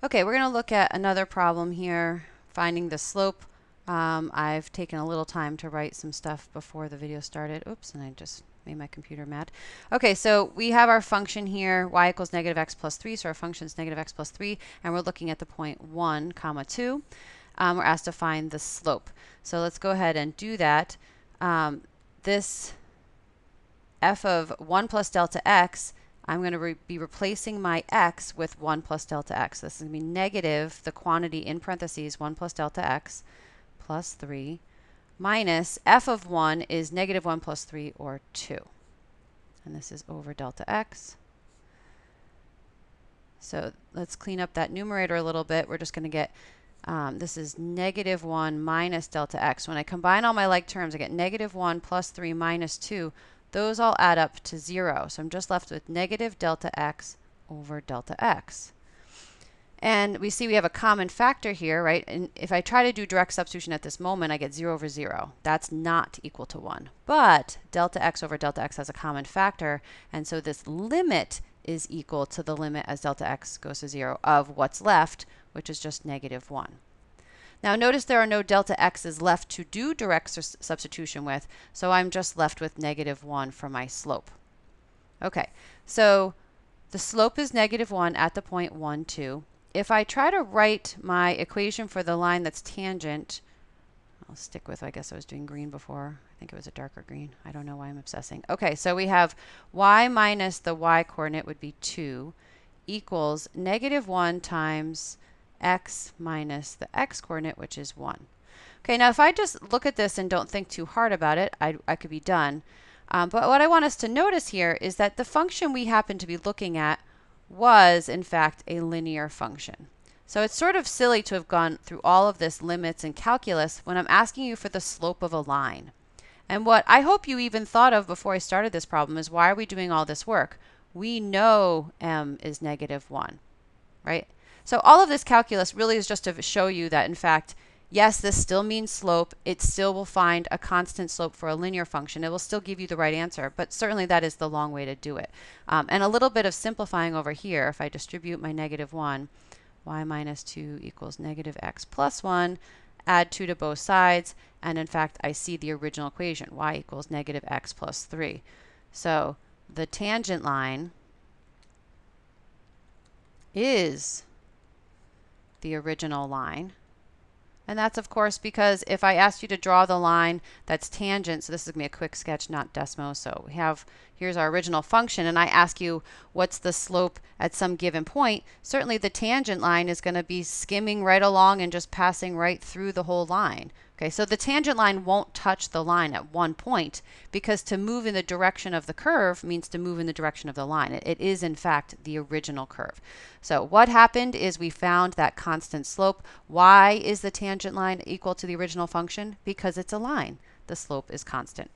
Okay, we're going to look at another problem here, finding the slope. I've taken a little time to write some stuff before the video started. Oops, and I just made my computer mad. Okay, so we have our function here, y equals negative x plus 3, so our function is negative x plus 3, and we're looking at the point 1, comma 2. We're asked to find the slope. So let's go ahead and do that. This f of 1 plus delta x, I'm going to be replacing my x with 1 plus delta x. This is going to be negative, the quantity in parentheses, 1 plus delta x plus 3 minus f of 1 is negative 1 plus 3, or 2. And this is over delta x. So let's clean up that numerator a little bit. We're just going to get, this is negative 1 minus delta x. When I combine all my like terms, I get negative 1 plus 3 minus 2. Those all add up to 0. So I'm just left with negative delta x over delta x. And we see we have a common factor here, right? And if I try to do direct substitution at this moment, I get 0 over 0. That's not equal to 1. But delta x over delta x has a common factor. And so this limit is equal to the limit as delta x goes to 0 of what's left, which is just negative 1. Now notice there are no delta x's left to do direct substitution with, so I'm just left with negative 1 for my slope. Okay, so the slope is negative 1 at the point 1, 2. If I try to write my equation for the line that's tangent, I'll stick with, I guess I was doing green before. I think it was a darker green. I don't know why I'm obsessing. Okay, so we have y minus the y coordinate would be 2 equals negative 1 times x minus the x coordinate, which is 1. Okay, now if I just look at this and don't think too hard about it, I could be done. But what I want us to notice here is that the function we happen to be looking at was, in fact, a linear function. So it's sort of silly to have gone through all of this limits and calculus when I'm asking you for the slope of a line. And what I hope you even thought of before I started this problem is, why are we doing all this work? We know m is negative 1, right? So all of this calculus really is just to show you that, in fact, yes, this still means slope. It still will find a constant slope for a linear function. It will still give you the right answer, but certainly that is the long way to do it. And a little bit of simplifying over here, if I distribute my negative 1, y minus 2 equals negative x plus 1, add 2 to both sides, and in fact, I see the original equation, y equals negative x plus 3. So the tangent line is the original line. And that's, of course, because if I asked you to draw the line that's tangent, so this is going to be a quick sketch, not Desmo. So we have, here's our original function, and I ask you what's the slope at some given point. Certainly the tangent line is going to be skimming right along and just passing right through the whole line. Okay, so the tangent line won't touch the line at one point, because to move in the direction of the curve means to move in the direction of the line. It is, in fact, the original curve. So what happened is we found that constant slope. Why is the tangent line equal to the original function? Because it's a line. The slope is constant.